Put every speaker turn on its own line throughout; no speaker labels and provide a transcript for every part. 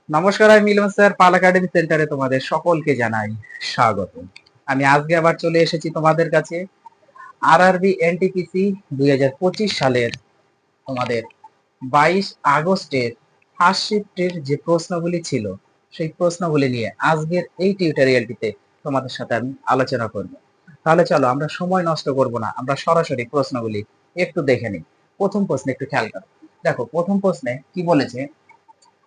নমস্কার, আমি মিলন স্যার। পাল একাডেমি সেন্টারে তোমাদের সকলকে জানাই স্বাগত। আমি আজকে আবার চলে এসেছি তোমাদের কাছে আরআরবি এনটিপিসি 2025 সালের তোমাদের 22 আগস্টের ফার্স্ট শিফটের যে প্রশ্নগুলি ছিল সেই প্রশ্নগুলি নিয়ে আজকের এই টিউটোরিয়ালটিতে তোমাদের সাথে আমি আলোচনা করব। তাহলে চলো আমরা সময় নষ্ট করব না, আমরা সরাসরি প্রশ্নগুলি একটু দেখে নিই। প্রথম প্রশ্নে একটু খেয়াল করো। দেখো প্রথম প্রশ্নে কি বলেছে,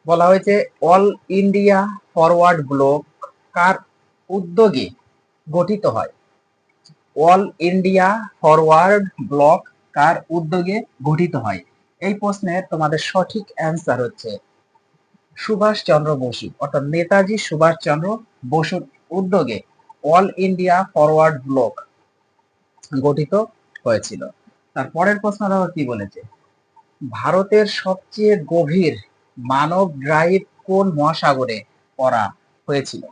বলা হয়েছে অল ইন্ডিয়া ফরওয়ার্ড ব্লক কার উদ্যোগে গঠিত হয়। অল ইন্ডিয়া ফরওয়ার্ড ব্লক কার উদ্যোগে গঠিত হয়? এই প্রশ্নের তোমাদের সঠিক অ্যান্সার হচ্ছে সুভাষচন্দ্র বসু, অর্থাৎ নেতাজি সুভাষচন্দ্র বসুর উদ্যোগে অল ইন্ডিয়া ফরওয়ার্ড ব্লক গঠিত হয়েছিল। তারপরের প্রশ্ন দেখো কি বলেছে, ভারতের সবচেয়ে গভীর মানব ড্রাইভ কোন মহাসাগরে করা হয়েছিল?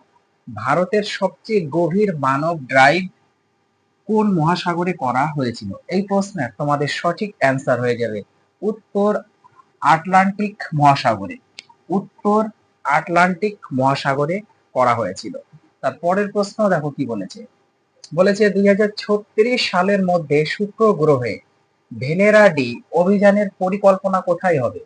ভারতের সবচেয়ে গভীর মানব ড্রাইভ কোন মহাসাগরে করা হয়েছিল? এই প্রশ্নের তোমাদের সঠিক অ্যান্সার হয়ে যাবে উত্তর আটলান্টিক মহাসাগরে। উত্তর আটলান্টিক মহাসাগরে করা হয়েছিল। তারপরের প্রশ্ন দেখো কি বলেছে, বলেছে 2036 সালের মধ্যে শুক্র গ্রহে ভেনেরা ডি অভিযানের পরিকল্পনা কোথায় হবে?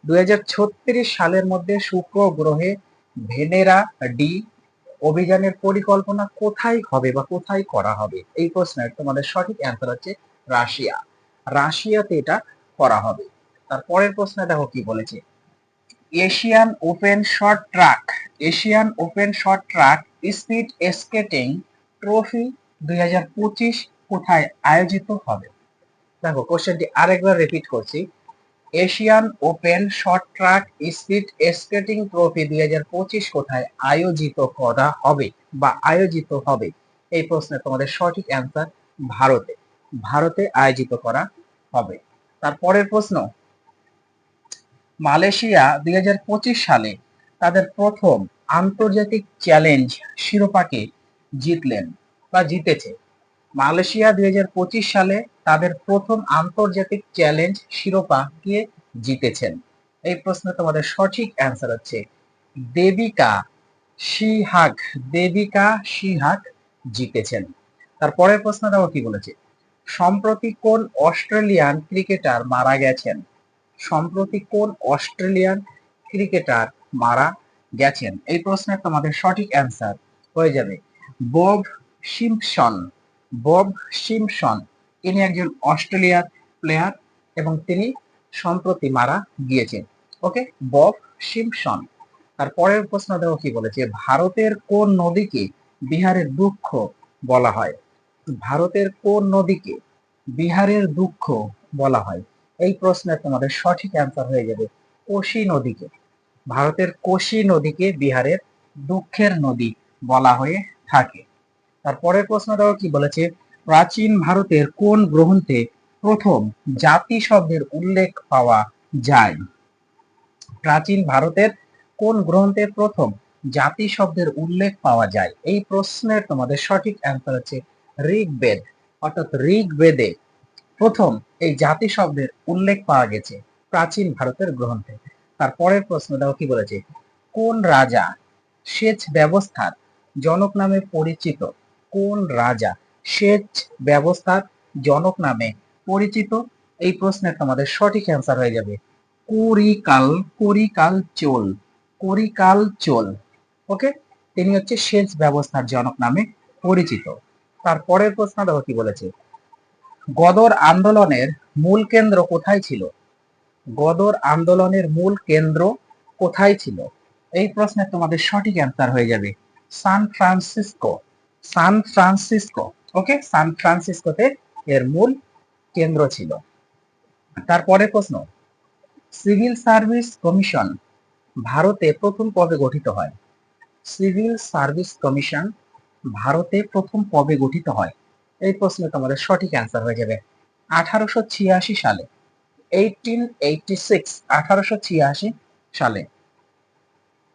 2036 সালের মধ্যে শুক্র গ্রহে ভেনেরা ডি অভিযানের পরিকল্পনা কোথায় হবে বা কোথায় করা হবে? এই প্রশ্নের তোমাদের সঠিক অ্যান্সার হচ্ছে রাশিয়া। রাশিয়াতে এটা করা হবে। তারপরের প্রশ্নে দেখো কি বলেছে, Asian open short track Asian open short track speed skating trophy 2025 কোথায় আয়োজিত হবে? দেখো কোশ্চেনটি আরেকবার রিপিট করছি, Asian open short track speed skating trophy 2025 কোথায় আয়োজিত করা হবে বা আয়োজিত হবে? এই প্রশ্নের তোমাদের সঠিক অ্যান্সার ভারতে। ভারতে আয়োজিত করা হবে। তারপরের প্রশ্ন, মালয়েশিয়া 2025 সালে তাদের প্রথম আন্তর্জাতিক চ্যালেঞ্জ শিরোপাকে জিতলেন বা জিতেছে। মালয়েশিয়া 2025 সালে তাদের প্রথম আন্তর্জাতিক চ্যালেঞ্জ শিরোপা কে জিতেছেন? এই প্রশ্নে তোমাদের সঠিক অ্যান্সার হচ্ছে দেবিকা সিহাগ। দেবিকা সিহাগ জিতেছেন। তারপরের প্রশ্ন দেখো কি বলেছে, সম্প্রতি কোন অস্ট্রেলিয়ান ক্রিকেটার মারা গেছেন? সম্প্রতি কোন অস্ট্রেলিয়ান ক্রিকেটার মারা গেছেন? এই প্রশ্নের তোমাদের সঠিক অ্যান্সার হয়ে যাবে বব সিম্পসন। বব সিম্পসন ইনি একজন অস্ট্রেলিয়ার প্লেয়ার এবং তিনি সম্প্রতি মারা গিয়েছেন। ওকে, বব সিম্পসন। তার পরের প্রশ্ন দেখো কি বলেছে, ভারতের কোন নদীকে বিহারের দুঃখ বলা হয়? ভারতের কোন নদীকে বিহারের দুঃখ বলা হয়? এই প্রশ্নের তোমাদের সঠিক অ্যান্সার হয়ে যাবে কোশি নদীকে। ভারতের কোশি নদীকে বিহারের দুঃখের নদী বলা হয়ে থাকে। তারপরের প্রশ্ন দেখো কি বলেছে, প্রাচীন ভারতের কোন গ্রন্থে প্রথম জাতি শব্দের উল্লেখ পাওয়া যায়? প্রাচীন ভারতের কোন গ্রন্থে প্রথম জাতি শব্দের উল্লেখ পাওয়া যায়? এই প্রশ্নের তোমাদের সঠিক অ্যান্সার হচ্ছে ঋগ্বেদ। অর্থাৎ ঋগ্বেদে প্রথম এই জাতি শব্দের উল্লেখ পাওয়া গেছে প্রাচীন ভারতের গ্রন্থে। তারপরের প্রশ্ন দেখো কি বলেছে, কোন রাজা সেচ ব্যবস্থার জনক নামে পরিচিত? কোন রাজা সেচ ব্যবস্থার জনক নামে পরিচিত? এই প্রশ্নের তোমাদের সঠিক অ্যান্সার হয়ে যাবে কুরিকাল। কুরিকাল চোল। কুরিকাল চোল। ওকে, তিনি হচ্ছে সেচ ব্যবস্থার জনক নামে পরিচিত। তারপরের প্রশ্ন দেখো কি বলেছে, গদর আন্দোলনের মূল কেন্দ্র কোথায় ছিল? গদর আন্দোলনের মূল কেন্দ্র কোথায় ছিল? এই প্রশ্নে তোমাদের সঠিক অ্যান্সার হয়ে যাবে সান ফ্রান্সিসকো। San Francisco. ওকে, সান ফ্রান্সিসকোতে এর মূল কেন্দ্র ছিল। তারপরে প্রশ্ন, সিভিল সার্ভিস কমিশন ভারতে প্রথম কবে গঠিত হয়? সিভিল সার্ভিস কমিশন ভারতে প্রথম কবে গঠিত হয়? এই প্রশ্নে তোমাদের সঠিক অ্যান্সার হয়ে যাবে 1886 সালে। 1886, 1886 সালে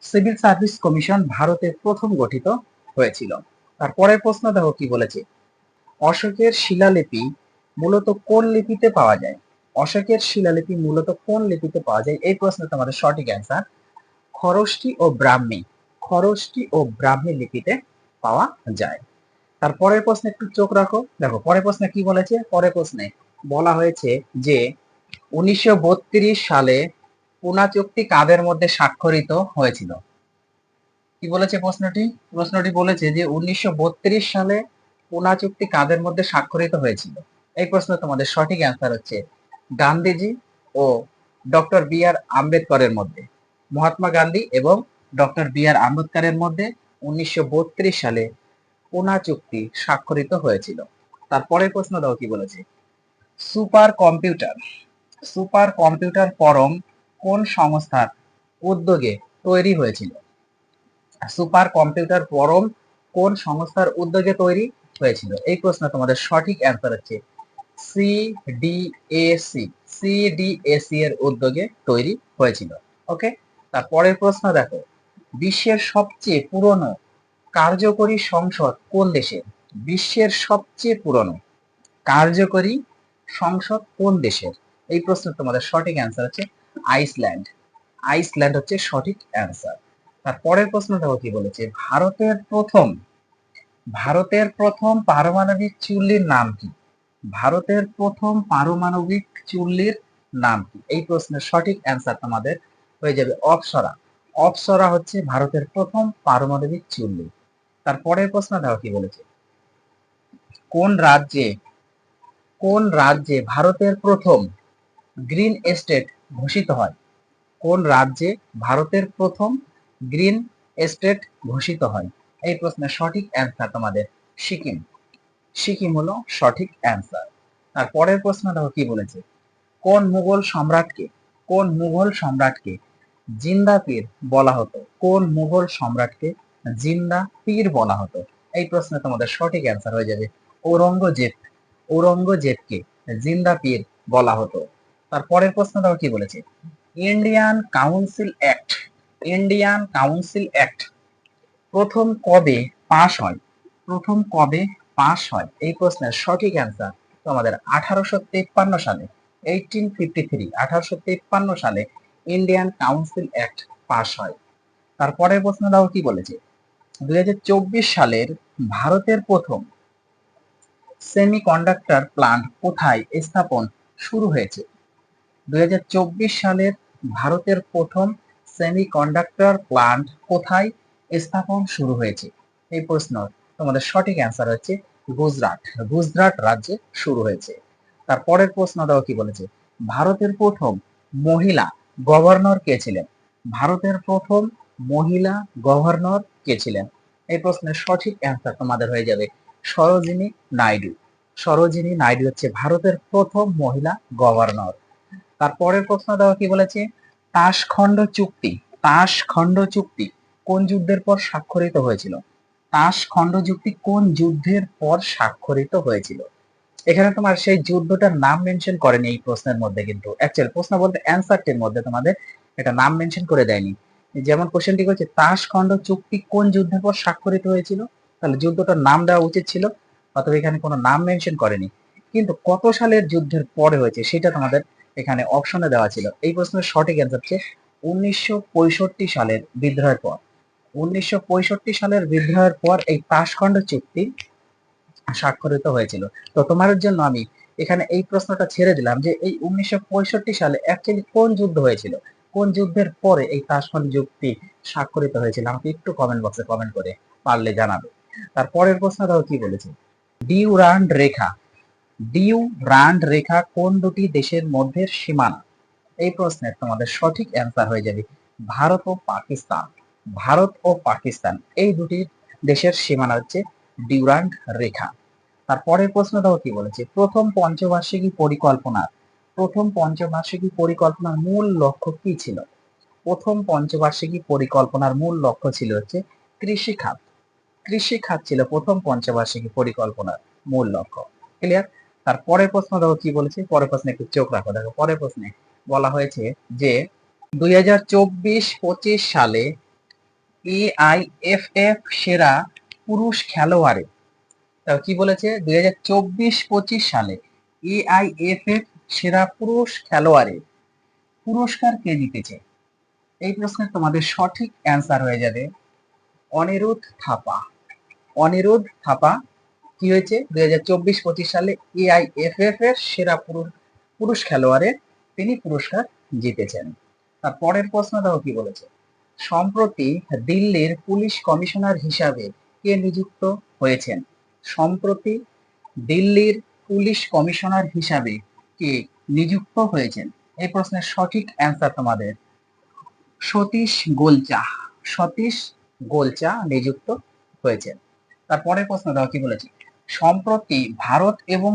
সিভিল সার্ভিস কমিশন ভারতে প্রথম গঠিত হয়েছিল। তারপরের প্রশ্ন দেখো কি বলেছে, অশোকের শিলালিপি মূলত কোন লিপিতে পাওয়া যায়? অশোকের শিলালিপি মূলত কোন লিপিতে পাওয়া যায়? এই প্রশ্নে তোমাদের সঠিক অ্যান্সার খ খরষ্টি ও ব্রাহ্মী, খরষ্টি ও ব্রাহ্মী লিপিতে পাওয়া যায়। তারপরের প্রশ্নে একটু চোখ রাখো, দেখো পরের প্রশ্নে কি বলেছে। পরের প্রশ্নে বলা হয়েছে যে 1932 সালে পুনা চুক্তি কাদের মধ্যে স্বাক্ষরিত হয়েছিল। কি বলেছে প্রশ্নটি? প্রশ্নটি বলেছে যে 1932 সালে পুনা চুক্তি কাদের মধ্যে স্বাক্ষরিত হয়েছিল। এই প্রশ্ন তোমাদের সঠিক অ্যান্সার হচ্ছে গান্ধীজি ও ডক্টর বি আর আম্বেদকরের মধ্যে। মহাত্মা গান্ধী এবং ডক্টর বি আর আম্বেদকরের মধ্যে 1932 সালে পুনা চুক্তি স্বাক্ষরিত হয়েছিল। তারপরের প্রশ্ন দাও কি বলেছে। সুপার কম্পিউটার, সুপার কম্পিউটার পরম কোন সংস্থার উদ্যোগে তৈরি হয়েছিল? সুপার কম্পিউটার পরম কোন সংস্থার উদ্যোগে তৈরি হয়েছিল? এই প্রশ্ন তোমাদের সঠিক অ্যান্সার হচ্ছে সিডিএসি, সিডিএসি এর উদ্যোগে তৈরি হয়েছিল। ওকে, তারপরের প্রশ্ন দেখো, বিশ্বের সবচেয়ে পুরনো কার্যকরী সংসদ কোন দেশের? বিশ্বের সবচেয়ে পুরনো কার্যকরী সংসদ কোন দেশের? এই প্রশ্ন তোমাদের সঠিক অ্যান্সার হচ্ছে আইসল্যান্ড। আইসল্যান্ড হচ্ছে সঠিক অ্যান্সার। তারপরের প্রশ্ন দেখো কি বলেছে। ভারতের প্রথম পারমাণবিক চুল্লির নাম কি? ভারতের প্রথম পারমাণবিক চুল্লির নাম কি? এই প্রশ্নের সঠিক অ্যান্সার তোমাদের হয়ে যাবে অপ্সরা। অপ্সরা হচ্ছে ভারতের প্রথম পারমাণবিক চুল্লি। তারপরের প্রশ্ন দেখো কি বলেছে। কোন রাজ্যে ভারতের প্রথম গ্রিন এস্টেট ঘোষিত হয়? কোন রাজ্যে ভারতের প্রথম গ্রিন এস্টেট ঘোষিত হয়? এই প্রশ্নের সঠিক অ্যান্সার তোমাদের সিকিম। সিকিম হলো সঠিক অ্যান্সার। আর পরের প্রশ্ন দেখো কি বলেছে। কোন মুঘল সম্রাটকে জিন্দা পীর বলা হতো? কোন মুঘল সম্রাটকে জিন্দা পীর বলা হতো? এই প্রশ্নে তোমাদের সঠিক অ্যান্সার হয়ে যাবে ঔরঙ্গজেব। ঔরঙ্গজেবকে জিন্দা পীর বলা হতো। তারপরের প্রশ্ন দেখো কি বলেছে। Indian council act, Indian council act প্রথম কবে পাশ হয়? প্রথম কবে পাশ হয়? এই প্রশ্নের সঠিক অ্যান্সার তোমাদের 1853 সালে, 1853, 1853 সালে ইন্ডিয়ান কাউন্সিল অ্যাক্ট পাশ হয়। তারপরের প্রশ্ন দাও কি বলেছে। 2024 সালের ভারতের প্রথম সেমিকন্ডাক্টর প্লান্ট কোথায় স্থাপন শুরু হয়েছে? 2024 সালের ভারতের প্রথম সেমিকন্ডাক্টর প্লান্ট কোথায় স্থাপন শুরু হয়েছে? এই প্রশ্ন তোমাদের সঠিক অ্যান্সার হচ্ছে গুজরাট। গুজরাট রাজ্যে শুরু হয়েছে। তারপরের প্রশ্ন দাও কি বলেছে। ভারতের প্রথম মহিলা গভর্নর কে ছিলেন? ভারতের প্রথম মহিলা গভর্নর কে ছিলেন? এই প্রশ্নের সঠিক অ্যান্সার তোমাদের হয়ে যাবে সরোজিনী নাইডু। সরোজিনী নাইডু হচ্ছে ভারতের প্রথম মহিলা গভর্নর। তারপরের প্রশ্ন দেওয়া কি বলেছে। তাশখন্ড চুক্তি, তাশখন্ড চুক্তি কোন যুদ্ধের পর স্বাক্ষরিত হয়েছিল? তাশখন্ড চুক্তি কোন যুদ্ধের পর স্বাক্ষরিত হয়েছিল? এখানে তোমার সেই যুদ্ধটার নাম মেনশন করেনি এই প্রশ্নের মধ্যে, কিন্তু অ্যাকচুয়াল প্রশ্ন বলতে অ্যান্সারটির মধ্যে তোমাদের এটা নাম মেনশন করে দেয়নি। যেমন কোশ্চেনটি করছে তাশখন্ড চুক্তি কোন যুদ্ধের পর স্বাক্ষরিত হয়েছিল, তাহলে যুদ্ধটার নাম দেওয়া উচিত ছিল, অথবা এখানে কোনো নাম মেনশন করেনি। কিন্তু কত সালের যুদ্ধের পরে হয়েছে সেটা তোমাদের এখানে অপশনে দেওয়া ছিল। এই প্রশ্নের সঠিক অ্যান্সার হচ্ছে 1965 সালের বিদ্রোহের পর। 1965 সালের বিদ্রোহের পর এই তাশখন্ড চুক্তি স্বাক্ষরিত হয়েছিল। তো তোমার জন্য আমি এখানে এই প্রশ্নটা ছেড়ে দিলাম যে এই 1965 সালে অ্যাকচুয়ালি কোন যুদ্ধ হয়েছিল, কোন যুদ্ধের পরে এই তাশখন্ড চুক্তি স্বাক্ষরিত হয়েছিল, আমাকে একটু কমেন্ট বক্সে কমেন্ট করে পারলে জানাবে। তারপরের প্রশ্নটাও কি বলেছে। ডিউরান্ড রেখা, ডিউরান্ড রেখা কোন দুটি দেশের মধ্যে সীমানা? এই প্রশ্নের তোমাদের সঠিক অ্যান্সার হয়ে যাবে ভারত ও পাকিস্তান। ভারত ও পাকিস্তান এই দুটি দেশের সীমানা হচ্ছে ডিউরান্ড রেখা। তারপরের প্রশ্নটাও কি বলেছে। প্রথম পঞ্চবার্ষিকী পরিকল্পনার মূল লক্ষ্য কি ছিল? প্রথম পঞ্চবার্ষিকী পরিকল্পনার মূল লক্ষ্য ছিল হচ্ছে কৃষি খাত। কৃষি খাত ছিল প্রথম পঞ্চবার্ষিকী পরিকল্পনার মূল লক্ষ্য। ক্লিয়ার? তারপরের প্রশ্ন দেখো কি বলেছে। পরের প্রশ্নে একটু চোখ রাখো, দেখো পরের প্রশ্নে বলা হয়েছে যে 2024-25 সালে এআইএফএফ সেরা পুরুষ খেলোয়াড়ে, কি বলেছে 2024-25 সালে এআইএফএফ সেরা পুরুষ খেলোয়াড়ে পুরস্কার কে জিতেছে? এই প্রশ্নের তোমাদের সঠিক অ্যান্সার হয়ে যাবে অনিরুদ্ধ থাপা। অনিরুদ্ধ থাপা কি হয়েছে 2024-25 সালে এআইএফএফ এর সেরা পুরুষ খেলোয়াড়ে তিনি পুরস্কার জিতেছেন। তার পরের প্রশ্ন দেখো কি বলেছে, সম্প্রতি দিল্লির পুলিশ কমিশনার হিসাবে কে নিযুক্ত হয়েছেন? সম্প্রতি দিল্লির পুলিশ কমিশনার হিসাবে কে নিযুক্ত হয়েছেন? এই প্রশ্নের সঠিক অ্যান্সার তোমাদের সতীশ গোলচা। সতীশ গোলচা নিযুক্ত হয়েছেন। তারপরের প্রশ্ন দাও কি বলেছে, সম্প্রতি ভারত এবং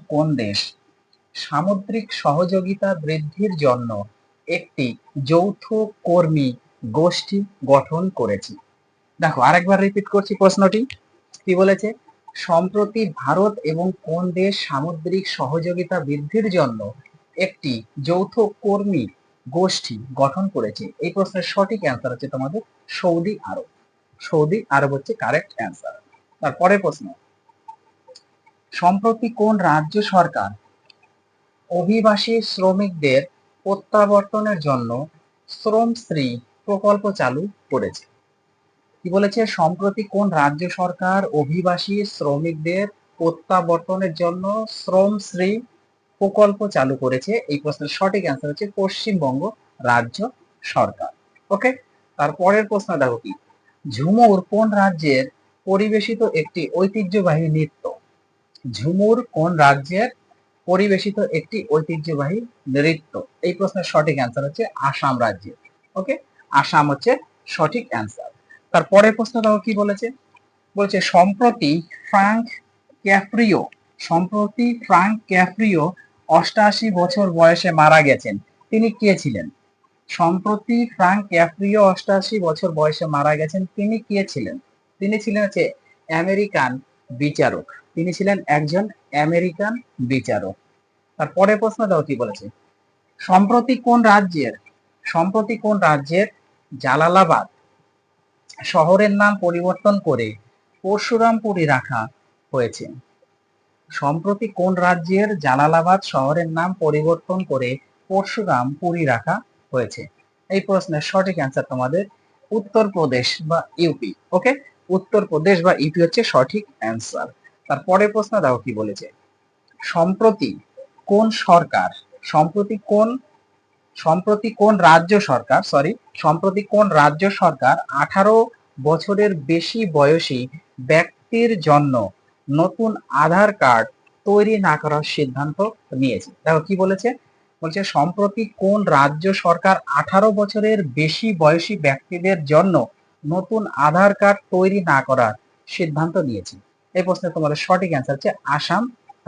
কোন দেশ সামুদ্রিক সহযোগিতা বৃদ্ধির জন্য একটি যৌথ কর্মী গোষ্ঠী গঠন করেছে? দেখো আরেকবার রিপিট করছি প্রশ্নটি, কি বলেছে, সম্প্রতি ভারত এবং কোন দেশ সামুদ্রিক সহযোগিতা বৃদ্ধির জন্য একটি যৌথ কর্মী গোষ্ঠী গঠন করেছে? এই প্রশ্নের সঠিক অ্যান্সার হচ্ছে তোমাদের সৌদি আরব। সৌদি আরব হচ্ছে কারেক্ট অ্যান্সার। তারপরে প্রশ্ন, সম্প্রতি কোন রাজ্য সরকার অভিবাসী শ্রমিকদের প্রত্যাবর্তনের জন্য শ্রমশ্রী প্রকল্প চালু করেছে? কি বলেছে, সম্প্রতি কোন রাজ্য সরকার অভিবাসী শ্রমিকদের প্রত্যাবর্তনের জন্য শ্রমশ্রী প্রকল্প চালু করেছে? এই প্রশ্নের সঠিক অ্যান্সার হচ্ছে পশ্চিমবঙ্গ রাজ্য সরকার। ওকে, তারপরের প্রশ্ন দেখো কি, ঝুমুর কোন রাজ্যের পরিবেশিত একটি ঐতিহ্যবাহী নৃত্য? ঝুমুর কোন রাজ্যের পরিবেশিত একটি ঐতিহ্যবাহী নৃত্য? এই প্রশ্নের সঠিক অ্যান্সার হচ্ছে আসাম রাজ্যের। ওকে, আসাম হচ্ছে সঠিক অ্যান্সার। তারপরের প্রশ্ন দেখো কি বলেছে, বলছে সম্প্রতি ফ্রাঙ্ক ক্যাফ্রিও 88 বছর বয়সে মারা গেছেন, তিনি কে ছিলেন? সম্প্রতি ফ্রাঙ্ক ক্যাফ্রিও 88 বছর বয়সে মারা গেছেন, তিনি কে ছিলেন? তিনি ছিলেন হচ্ছে আমেরিকান বিচারক। তিনি ছিলেন একজন আমেরিকান বিচারক। তারপরে প্রশ্ন দাও কি বলেছে, সম্প্রতি কোন রাজ্যের জালালাবাদ শহরের নাম পরিবর্তন করে পরশুরামপুরী রাখা হয়েছে? সম্প্রতি কোন রাজ্যের জালালাবাদ শহরের নাম পরিবর্তন করে পরশুরামপুরী রাখা হয়েছে? এই প্রশ্নের সঠিক অ্যান্সার তোমাদের উত্তরপ্রদেশ বা ইউপি। ওকে, উত্তরপ্রদেশ বা ইউপি হচ্ছে সঠিক অ্যান্সার। তারপরে প্রশ্ন দাও কি বলেছে, সম্প্রতি কোন সরকার সম্প্রতি কোন রাজ্য সরকার 18 বছরের বেশি বয়সী ব্যক্তির জন্য নতুন আধার কার্ড তৈরি না করার সিদ্ধান্ত নিয়েছে? দেখো কি বলেছে, বলছে সম্প্রতি কোন রাজ্য সরকার 18 বছরের বেশি বয়সী ব্যক্তিদের জন্য নতুন আধার কার্ড তৈরি না করার সিদ্ধান্ত নিয়েছে? এই প্রশ্নের তোমাদের সঠিক অ্যান্সার হচ্ছে আসাম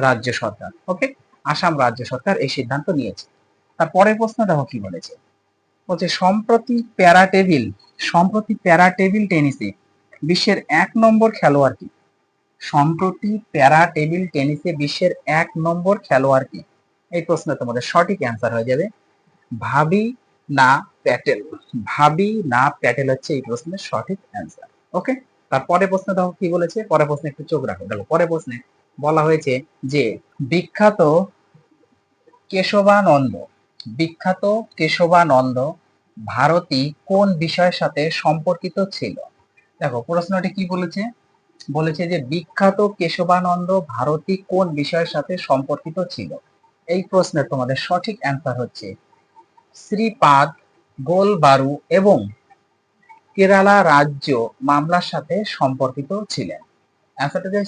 রাজ্য সরকার। ওকে, আসাম রাজ্য সরকার এই সিদ্ধান্ত নিয়েছে। তারপরের প্রশ্ন দেখো কি বলেছে, বলছে সম্প্রতি প্যারা টেবিল টেনিসে বিশ্বের 1 নম্বর খেলোয়াড় কি? সম্প্রতি প্যারা টেবিল টেনিসে বিশ্বের 1 নম্বর খেলোয়াড় কি? এই প্রশ্নে তোমাদের সঠিক অ্যান্সার হয়ে যাবে ভাবি না প্যাটেল। ভাবি না প্যাটেল হচ্ছে এই প্রশ্নের সঠিক অ্যান্সার। ওকে, তারপরে প্রশ্ন দেখো কি বলেছে, পরের প্রশ্নে একটু চোখ রাখো। দেখো পরের প্রশ্নে বলা হয়েছে যে বিখ্যাত কেশবানন্দ ভারতী কোন বিষয়ের সাথে সম্পর্কিত ছিল? দেখো প্রশ্নটি কি বলেছে, বলেছে যে বিখ্যাত কেশবানন্দ ভারতী কোন বিষয়ের সাথে সম্পর্কিত ছিল? এই প্রশ্নের তোমাদের সঠিক অ্যান্সার হচ্ছে শ্রীপাদ গোলবারু এবং কেরালা রাজ্য মামলার সাথে সম্পর্কিত ছিলেন। অ্যান্সারটা যে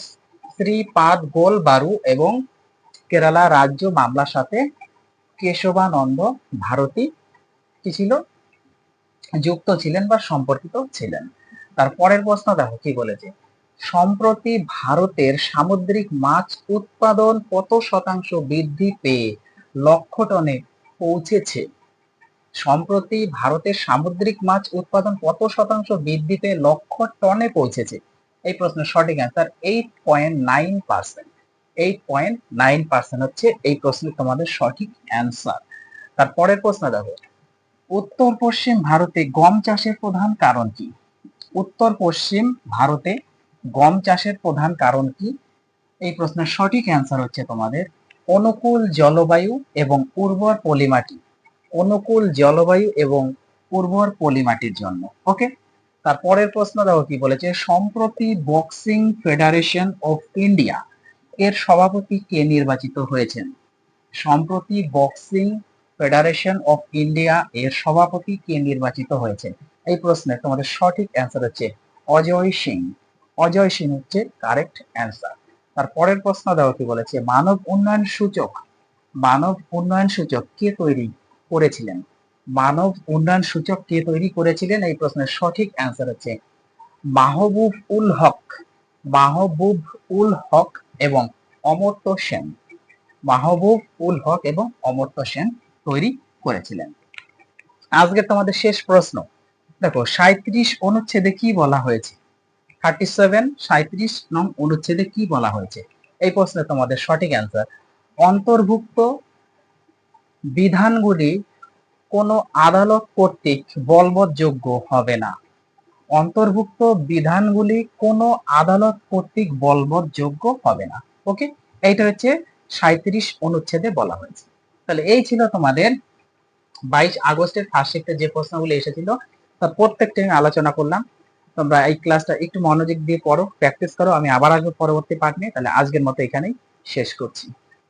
শ্রীপাদ গোলবারু এবং কেরালা রাজ্য মামলার সাথে কেশবানন্দ ভারতী কি ছিল, যুক্ত ছিলেন বা সম্পর্কিত ছিলেন। তারপরের প্রশ্ন দেখো কি বলেছে, সম্প্রতি ভারতের সামুদ্রিক মাছ উৎপাদন কত শতাংশ বৃদ্ধি পেয়ে লক্ষ টনে পৌঁছেছে? সম্প্রতি ভারতের সামুদ্রিক মাছ উৎপাদন কত শতাংশ বৃদ্ধি পেয়ে লক্ষ টনে পৌঁছেছে? এই প্রশ্নের সঠিক অ্যান্সার 8.9%। 8.9% হচ্ছে এই প্রশ্নের তোমাদের সঠিক অ্যান্সার। তারপরের প্রশ্ন দেখো, উত্তর পশ্চিম ভারতে গম চাষের প্রধান কারণ কি? উত্তর পশ্চিম ভারতে গম চাষের প্রধান কারণ কি? এই প্রশ্নের সঠিক অ্যান্সার হচ্ছে তোমাদের অনুকূল জলবায়ু এবং উর্বর পলিমাটি। অনুকূল জলবায়ু এবং উর্বর পলিমাটির জন্য। ওকে, তারপরের প্রশ্ন দেখো কি বলেছে, সম্প্রতি বক্সিং ফেডারেশন অফ ইন্ডিয়া এর সভাপতি কে নির্বাচিত হয়েছেন? সম্প্রতি বক্সিং ফেডারেশন অফ ইন্ডিয়া এর সভাপতি কে নির্বাচিত হয়েছে? এই প্রশ্নের তোমাদের সঠিক অ্যান্সার হচ্ছে অজয় সিং। অজয় সিং হচ্ছে কারেক্ট অ্যান্সার। তারপরের প্রশ্ন দেখো কি বলেছে, মানব উন্নয়ন সূচক কে তৈরি করেছিলেন? মানব উন্নয়ন সূচক কে তৈরি করেছিলেন? এই প্রশ্নের সঠিক অ্যান্সার হচ্ছে মাহবুব উল হক। মাহবুব উল হক এবং অমর্ত্য সেন। মাহবুব উল হক এবং অমর্ত্য সেন তৈরি করেছিলেন। আজকে তোমাদের শেষ প্রশ্ন দেখো, 37 অনুচ্ছেদে কি বলা হয়েছে? 37 নং অনুচ্ছেদে কি বলা হয়েছে? এই প্রশ্নে তোমাদের সঠিক অ্যান্সার, অন্তর্ভুক্ত বিধানগুলি কোনো আদালত কর্তৃক বলবৎযোগ্য হবে না। অন্তর্ভুক্ত বিধানগুলি কোনো আদালত কর্তৃক বলবৎযোগ্য হবে না। ওকে, এইটা হচ্ছে 37 অনুচ্ছেদে বলা হয়েছে। তাহলে এই ছিল তোমাদের 22 আগস্টের ফার্স্ট শিফটে যে প্রশ্নগুলো এসেছিল তার প্রত্যেকটা আমি আলোচনা করলাম। তোমরা এই ক্লাসটা একটু মনোযোগ দিয়ে পড়ো, প্র্যাকটিস করো। আমি আবার আসবো পরবর্তী পার্ট নিয়ে। তাহলে আজকের মতো এখানেই শেষ করছি।